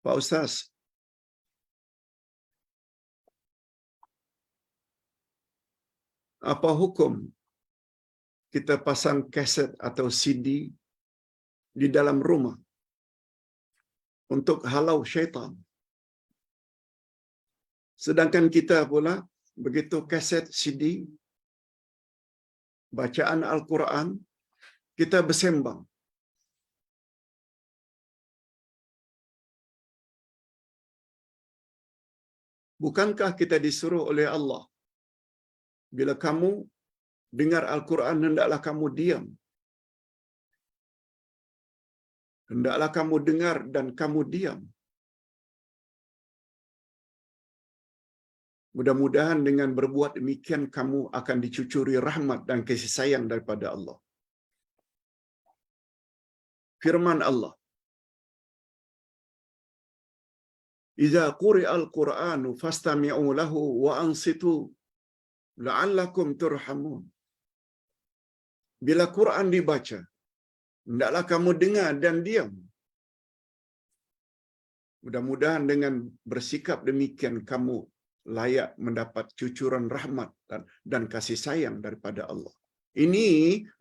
Pak Ustaz, apa hukum kita pasang kaset atau CD di dalam rumah untuk halau syaitan? Sedangkan kita pula begitu kaset CD bacaan Al-Quran kita bersembang. Bukankah kita disuruh oleh Allah, bila kamu dengar Al-Quran hendaklah kamu diam. Hendaklah kamu dengar dan kamu diam. Mudah-mudahan dengan berbuat demikian kamu akan dicucuri rahmat dan kasih sayang daripada Allah. Firman Allah, "Idza quri'al Qur'anu fastami'u lahu wa ansitu la'allakum turhamun." Bila Quran dibaca, hendaklah kamu dengar dan diam. Mudah-mudahan dengan bersikap demikian kamu layak mendapat cucuran rahmat dan kasih sayang daripada Allah. Ini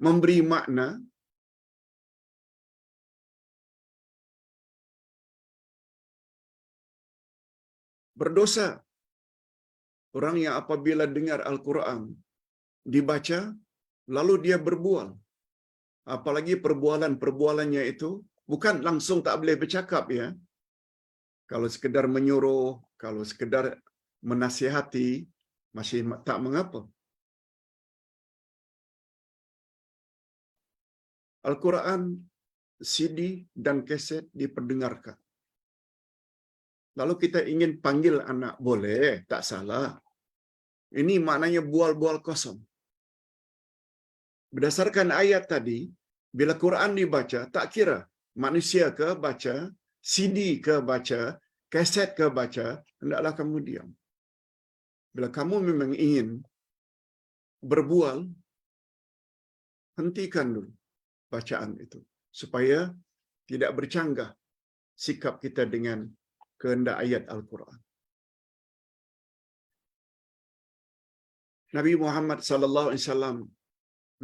memberi makna berdosa orang yang apabila dengar Al-Quran dibaca lalu dia berbual. Apalagi perbualannya itu bukan langsung tak boleh bercakap ya. Kalau sekedar menyuruh, kalau sekedar menasihati masih tak mengapa. Al-Quran, CD dan kaset diperdengarkan. Lalu kita ingin panggil anak, boleh, tak salah. Ini maknanya bual-bual kosong. Berdasarkan ayat tadi, bila Quran dibaca, tak kira manusia ke baca, CD ke baca, kaset ke baca, hendaklah kamu diam. Bila kamu memang ingin berbual, hentikan dulu bacaan itu, supaya tidak bercanggah sikap kita dengan kehendak ayat Al-Quran. Nabi Muhammad sallallahu alaihi wasallam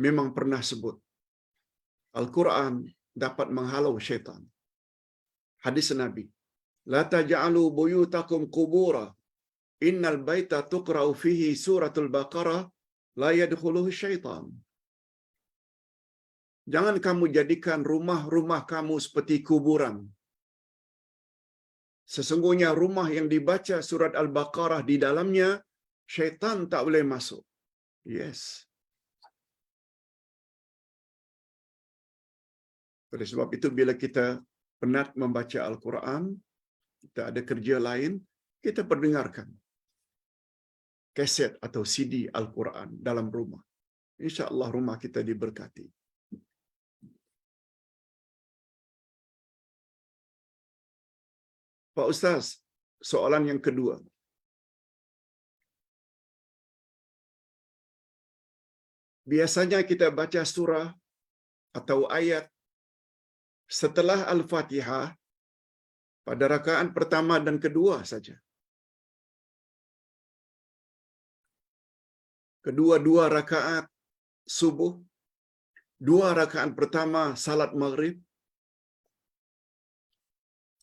memang pernah sebut Al-Quran dapat menghalau syaitan. Hadis Nabi, "La taj'alu buyutakum qubura, innal baita tuqra'u fihi suratul Baqarah, la yadkhuluhu syaitan." Jangan kamu jadikan rumah-rumah kamu seperti kuburan. Sesungguhnya rumah yang dibaca surat Al-Baqarah di dalamnya, syaitan tak boleh masuk. Yes. Oleh sebab itu, bila kita penat membaca Al-Quran, kita ada kerja lain, kita perdengarkan kaset atau CD Al-Quran dalam rumah. InsyaAllah rumah kita diberkati. Pak Ustaz, soalan yang kedua. Biasanya kita baca surah atau ayat setelah Al-Fatihah pada rakaat pertama dan kedua saja. Kedua-dua rakaat subuh, 2 rakaat pertama salat maghrib.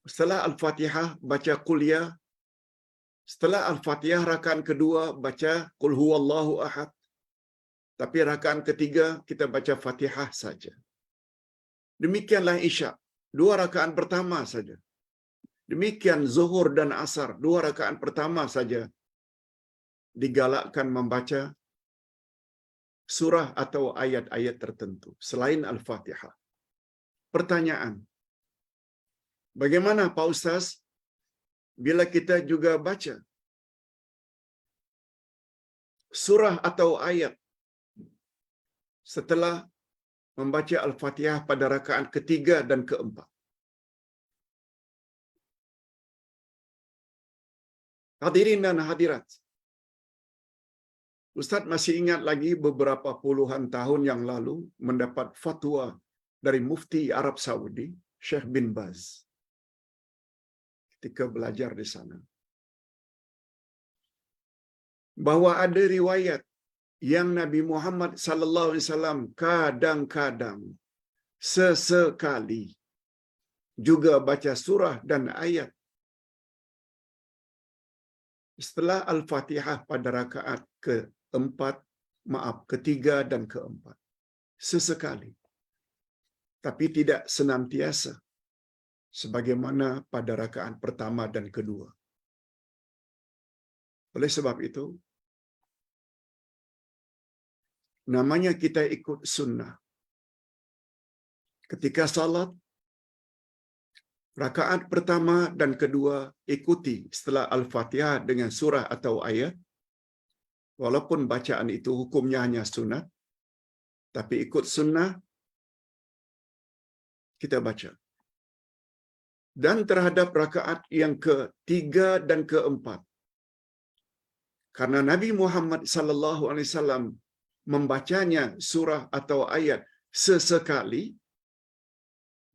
Setelah Al-Fatihah baca Qul Ya. Setelah Al-Fatihah rakaat kedua baca Qul Huwallahu Ahad. Tapi rakaat ketiga kita baca Fatihah saja. Demikianlah Isya, 2 rakaat pertama saja. Demikian Zuhur dan Asar, 2 rakaat pertama saja digalakkan membaca surah atau ayat-ayat tertentu selain Al-Fatihah. Pertanyaan, bagaimana Pak Ustaz bila kita juga baca surah atau ayat setelah membaca Al-Fatihah pada rakaat ketiga dan keempat? Hadirin dan hadirat, Ustaz masih ingat lagi beberapa puluhan tahun yang lalu mendapat fatwa dari Mufti Arab Saudi, Syekh bin Baz. ketika belajar di sana. Bahwa ada riwayat yang Nabi Muhammad sallallahu alaihi wasallam kadang-kadang sesekali juga baca surah dan ayat setelah Al-Fatihah pada rakaat ketiga dan keempat. Sesekali. Tapi tidak senantiasa sebagaimana pada rakaat pertama dan kedua. Oleh sebab itu, namanya kita ikut sunnah. Ketika salat, rakaat pertama dan kedua ikuti setelah Al-Fatihah dengan surah atau ayat. Walaupun bacaan itu hukumnya hanya sunat, tapi ikut sunnah, kita baca. Dan terhadap rakaat yang ketiga dan keempat, karena Nabi Muhammad sallallahu alaihi wasallam membacanya surah atau ayat sesekali,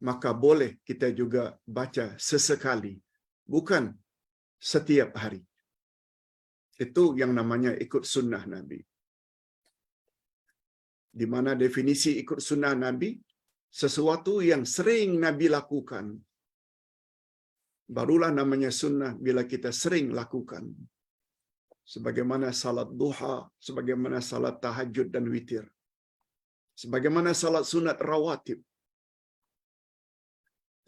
maka boleh kita juga baca sesekali, bukan setiap hari. Itu yang namanya ikut sunnah Nabi. Di mana definisi ikut sunnah Nabi, sesuatu yang sering Nabi lakukan, barulah namanya sunnah bila kita sering lakukan. Sebagaimana salat duha, sebagaimana salat tahajud dan witir, sebagaimana salat sunat rawatib.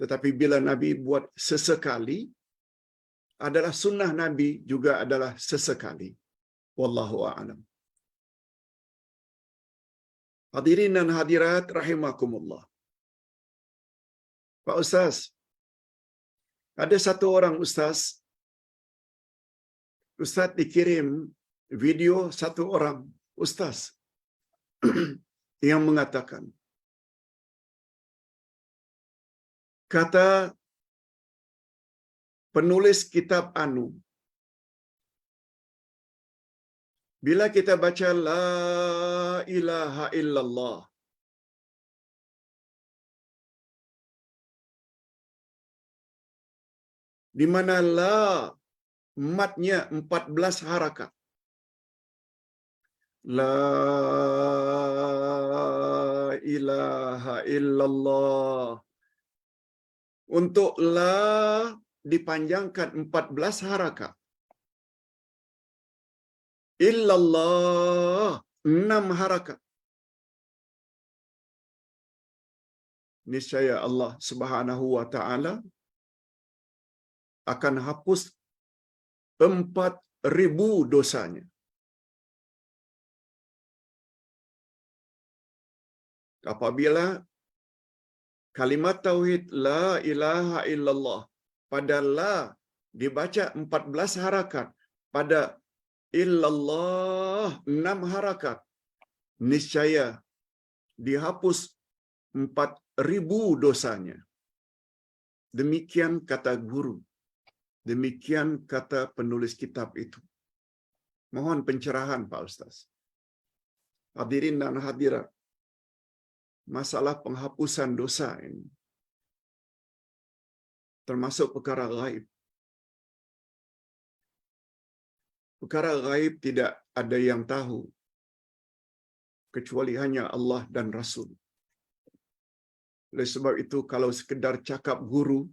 Tetapi bila Nabi buat sesekali, adalah sunnah Nabi juga adalah sesekali. Wallahu a'lam. Hadirin dan hadirat rahimakumullah. Pak Ustaz, ada satu orang Ustaz dikirim video satu orang Ustaz yang mengatakan, kata penulis kitab anu, bila kita baca la ilaha illallah, di mana la matnya 14 harakat. La ilaha illallah. Untuk la dipanjangkan 14 harakat. Illallah 6 harakat. Niscaya Allah Subhanahu wa taala akan hapus 4.000 dosanya. Apabila kalimat tauhid la ilaha illallah pada la dibaca 14 harakat, pada illallah 6 harakat, niscaya dihapus 4.000 dosanya. Demikian kata guru. Demikian kata penulis kitab itu. Mohon pencerahan Pak Ustaz. Hadirin dan hadirat, masalah penghapusan dosa ini termasuk perkara gaib. Perkara gaib tidak ada yang tahu kecuali hanya Allah dan Rasul. Oleh sebab itu, kalau sekedar cakap guru,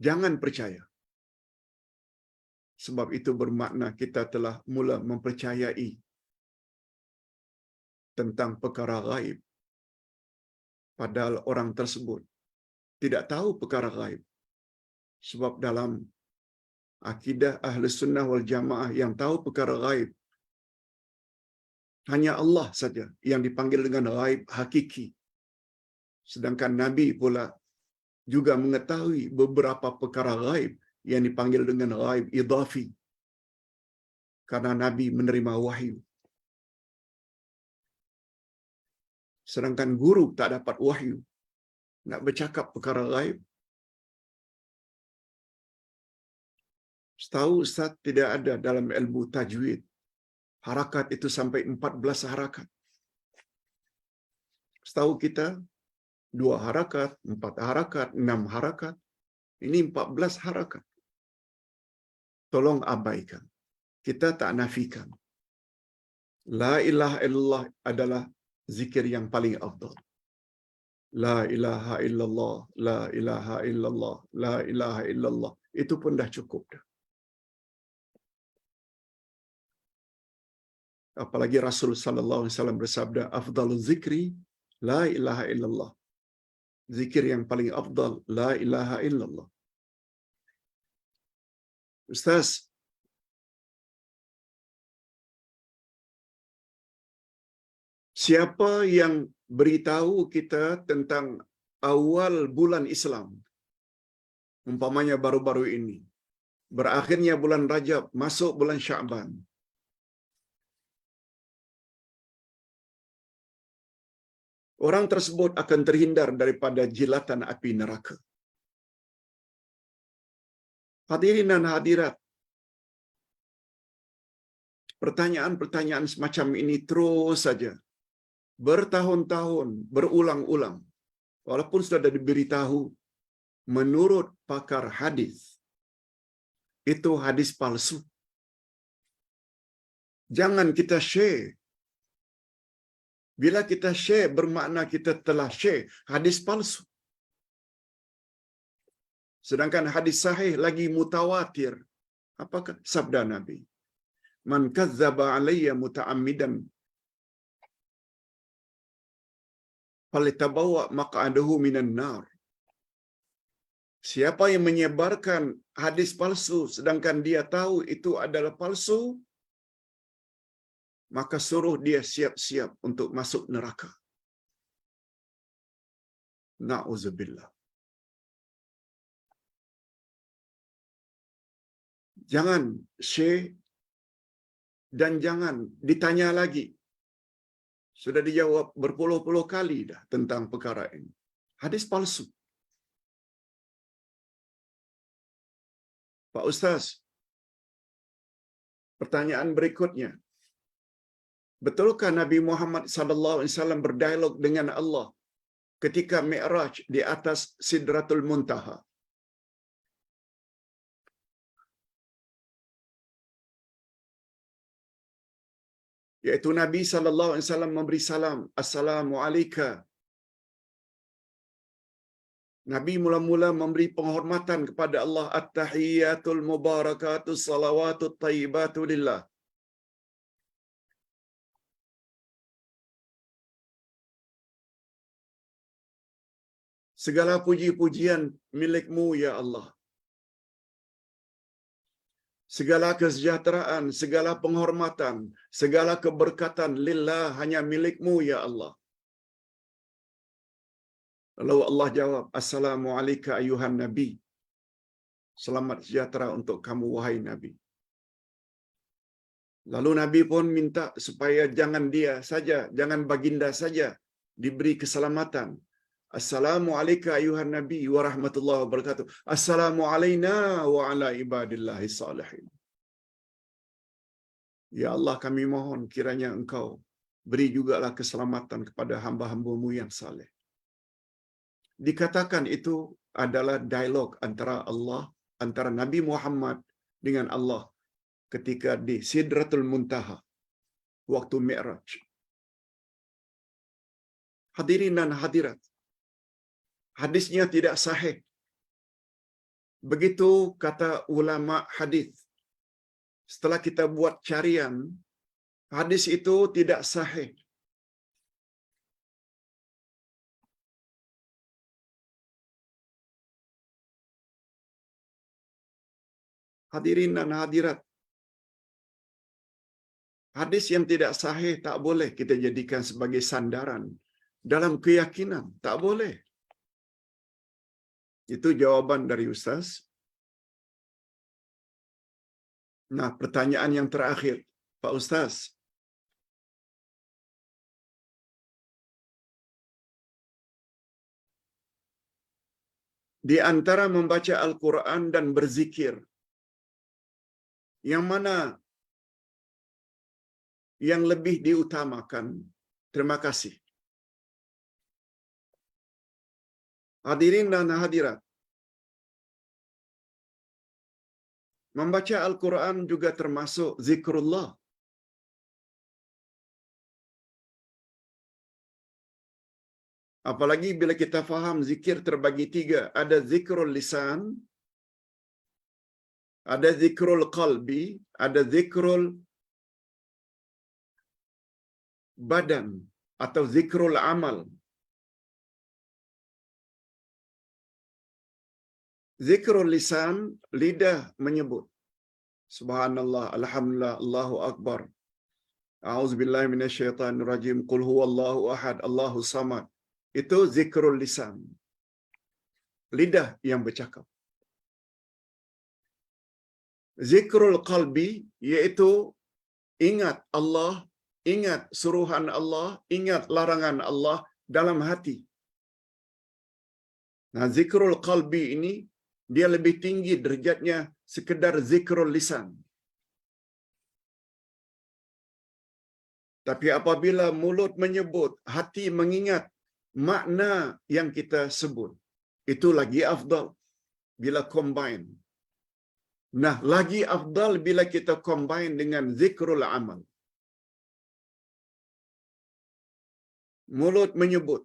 jangan percaya. Sebab itu bermakna kita telah mula mempercayai tentang perkara gaib. Padahal orang tersebut tidak tahu perkara gaib. Sebab dalam akidah Ahli Sunnah wal Jamaah yang tahu perkara gaib hanya Allah saja yang dipanggil dengan gaib hakiki. Sedangkan Nabi pula juga mengetahui beberapa perkara gaib yang dipanggil dengan gaib idhafi. Karena Nabi menerima wahyu. Sedangkan guru tak dapat wahyu, nak bercakap perkara gaib. Setahu Ustaz tidak ada dalam ilmu tajwid harakat itu sampai 14 harakat. Setahu kita 2 harakat, 4 harakat, 6 harakat. Ini 14 harakat. tolong abaikan. Kita tak nafikan. La ilaha illallah adalah zikir yang paling afdal. La ilaha illallah, la ilaha illallah, la ilaha illallah. Itu pun dah cukup dah. Apalagi Rasul sallallahu alaihi wasallam bersabda, afdalul zikri la ilaha illallah. Zikir yang paling afdal la ilaha illallah. Ustaz, siapa yang beritahu kita tentang awal bulan Islam? Umpamanya baru-baru ini. Berakhirnya bulan Rajab, masuk bulan Sya'ban. Orang tersebut akan terhindar daripada jilatan api neraka. Hadirin dan hadirat, pertanyaan-pertanyaan semacam ini terus saja. Bertahun-tahun, berulang-ulang. Walaupun sudah diberitahu, menurut pakar hadis, itu hadis palsu. Jangan kita share. Bila kita share, bermakna kita telah share hadis palsu. Sedangkan hadis sahih lagi mutawatir. Apakah sabda Nabi? Man kazzaba alayya muta'ammidan falitabawa maq'adahu minan nar. Siapa yang menyebarkan hadis palsu sedangkan dia tahu itu adalah palsu, maka suruh dia siap-siap untuk masuk neraka. Na'udzubillah. Jangan share dan jangan ditanya lagi. Sudah dijawab berpuluh-puluh kali dah tentang perkara ini. Hadis palsu. Pak Ustaz, pertanyaan berikutnya. Betulkah Nabi Muhammad sallallahu alaihi wasallam berdialog dengan Allah ketika Mi'raj di atas Sidratul Muntaha? Yaitu Nabi sallallahu alaihi wasallam memberi salam, assalamu alayka. Nabi mula-mula memberi penghormatan kepada Allah, at-tahiyyatul mubarakatus salawatut thayyibatu lillah. Segala puji-pujian milikmu ya Allah. Segala kesejahteraan, segala penghormatan, segala keberkatan lillah hanya milikmu ya Allah. Lalu Allah jawab, assalamu alayka ayuhan nabi. Selamat sejahtera untuk kamu wahai Nabi. Lalu Nabi pun minta supaya jangan dia saja, jangan baginda saja diberi keselamatan. Assalamu alayka ayuhan nabi wa rahmatullahi wa barakatuh. Assalamu alayna wa ala ibadillahi salihin. Ya Allah, kami mohon kiranya Engkau beri jugalah keselamatan kepada hamba-hamba-Mu yang saleh. Dikatakan itu adalah dialog antara Allah, antara Nabi Muhammad dengan Allah ketika di Sidratul Muntaha waktu Mi'raj. Hadirin dan hadirat, hadisnya tidak sahih. Begitu kata ulama hadis. Setelah kita buat carian, hadis itu tidak sahih. Hadirin dan hadirat, hadis yang tidak sahih tak boleh kita jadikan sebagai sandaran dalam keyakinan. Tak boleh. Itu jawaban dari Ustaz. Nah, pertanyaan yang terakhir, Pak Ustaz. Di antara membaca Al-Quran dan berzikir, yang mana yang lebih diutamakan? Terima kasih. Hadirin dan hadirat, Membaca Al-Quran juga termasuk zikrullah. Apalagi bila kita faham zikir terbagi tiga. Ada zikrul lisan, ada zikrul qalbi, ada zikrul badan atau zikrul amal. Zikrul lisan, lidah menyebut subhanallah, alhamdulillah, Allahu akbar, a'udzubillahi minasyaitonirrajim, qul huwallahu ahad, Allahu samad. Itu zikrul lisan. Lidah yang bercakap. Zikrul qalbi iaitu ingat Allah, ingat suruhan Allah, ingat larangan Allah dalam hati. Nah, zikrul qalbi ini dia lebih tinggi derajatnya sekedar zikrul lisan. Tapi apabila mulut menyebut, hati mengingat makna yang kita sebut, itu lagi afdal bila combine. Nah, lagi afdal bila kita combine dengan zikrul amal. Mulut menyebut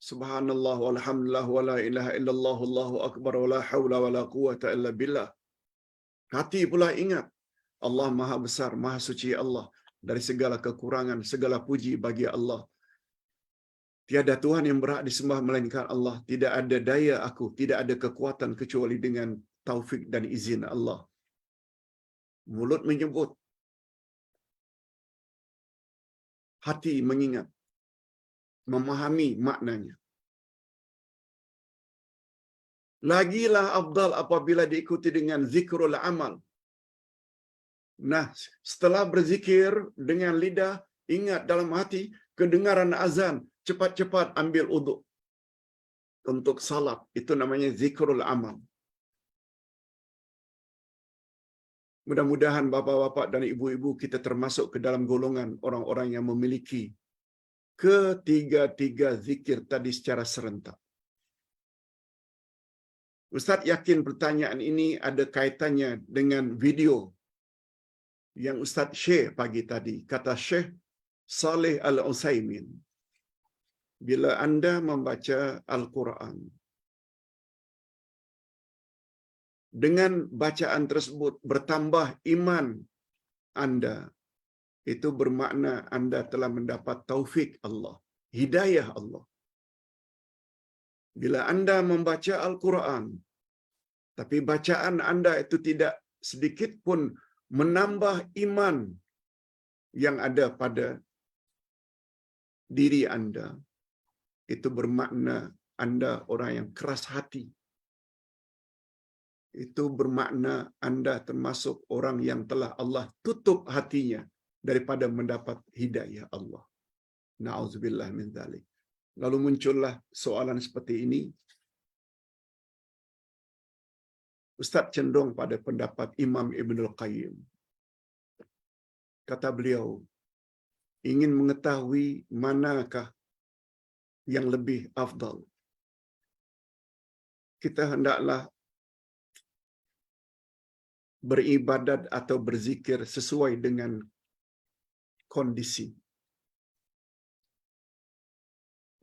subhanallah walhamdulillah wala ilaha illallah wallahu akbar wala haula wala quwata illa billah. Hati pula ingat Allah Maha Besar, Maha Suci Allah dari segala kekurangan, segala puji bagi Allah. Tiada Tuhan yang berhak disembah melainkan Allah. Tidak ada daya aku, tidak ada kekuatan kecuali dengan taufik dan izin Allah. Mulut menyebut, hati mengingat, memahami maknanya. Lagilah afdal apabila diikuti dengan zikrul amal. Nah, setelah berzikir dengan lidah, ingat dalam hati, kedengaran azan, cepat-cepat ambil uduk untuk salat. Itu namanya zikrul amal. Mudah-mudahan bapa-bapa dan ibu-ibu kita termasuk ke dalam golongan orang-orang yang memiliki ketiga-tiga zikir tadi secara serentak. Ustaz yakin pertanyaan ini ada kaitannya dengan video yang Ustaz share pagi tadi. Kata Syekh Saleh Al-Utsaimin, bila anda membaca Al-Quran, dengan bacaan tersebut bertambah iman anda, itu bermakna anda telah mendapat taufik Allah, hidayah Allah. Bila anda membaca Al-Quran, tapi bacaan anda itu tidak sedikit pun menambah iman yang ada pada diri anda, itu bermakna anda orang yang keras hati. Itu bermakna anda termasuk orang yang telah Allah tutup hatinya daripada mendapat hidayah Allah. Na'udzubillah min dzalik. Lalu muncullah soalan seperti ini. Ustaz cenderung pada pendapat Imam Ibnul Qayyim. Kata beliau, ingin mengetahui manakah yang lebih afdal, kita hendaklah beribadat atau berzikir sesuai dengan kondisi.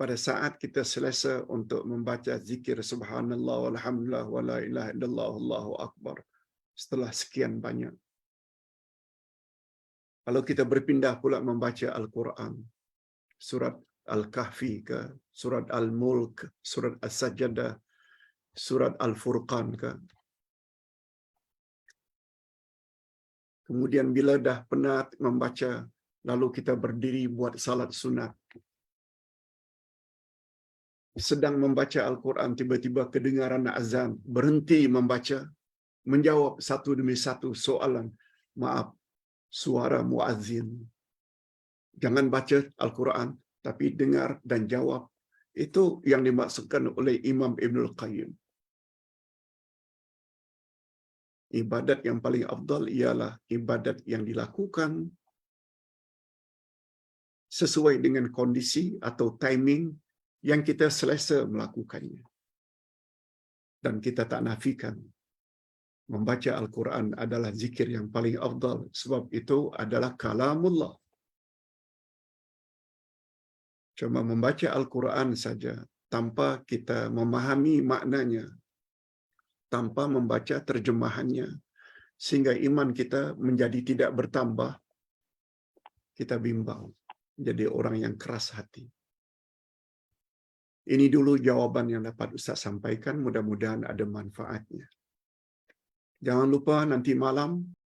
Pada saat kita selesa untuk membaca zikir subhanallah walhamdulillah wala ilaha illallah Allahu akbar setelah sekian banyak, kalau kita berpindah pula membaca Al-Quran, surat Al-Kahfi ke, surat Al-Mulk, surat As-Sajdah, surat Al-Furqan ke. Kemudian bila dah penat membaca, lalu kita berdiri buat salat sunat. Sedang membaca Al-Quran, tiba-tiba kedengaran azan, berhenti membaca, menjawab satu demi satu soalan. Maaf, suara muazzin. Jangan baca Al-Quran, tapi dengar dan jawab. Itu yang dimaksudkan oleh Imam Ibnul Qayyim. Ibadat yang paling afdal ialah ibadat yang dilakukan sesuai dengan kondisi atau timing yang kita selesa melakukannya. Dan kita tak nafikan Membaca Al-Quran adalah zikir yang paling afdal sebab itu adalah kalamullah. Cuma membaca Al-Quran saja tanpa kita memahami maknanya, tanpa membaca terjemahannya, sehingga iman kita menjadi tidak bertambah, kita bimbang, jadi orang yang keras hati. Ini dulu jawaban yang dapat Ustaz sampaikan, mudah-mudahan ada manfaatnya. Jangan lupa nanti malam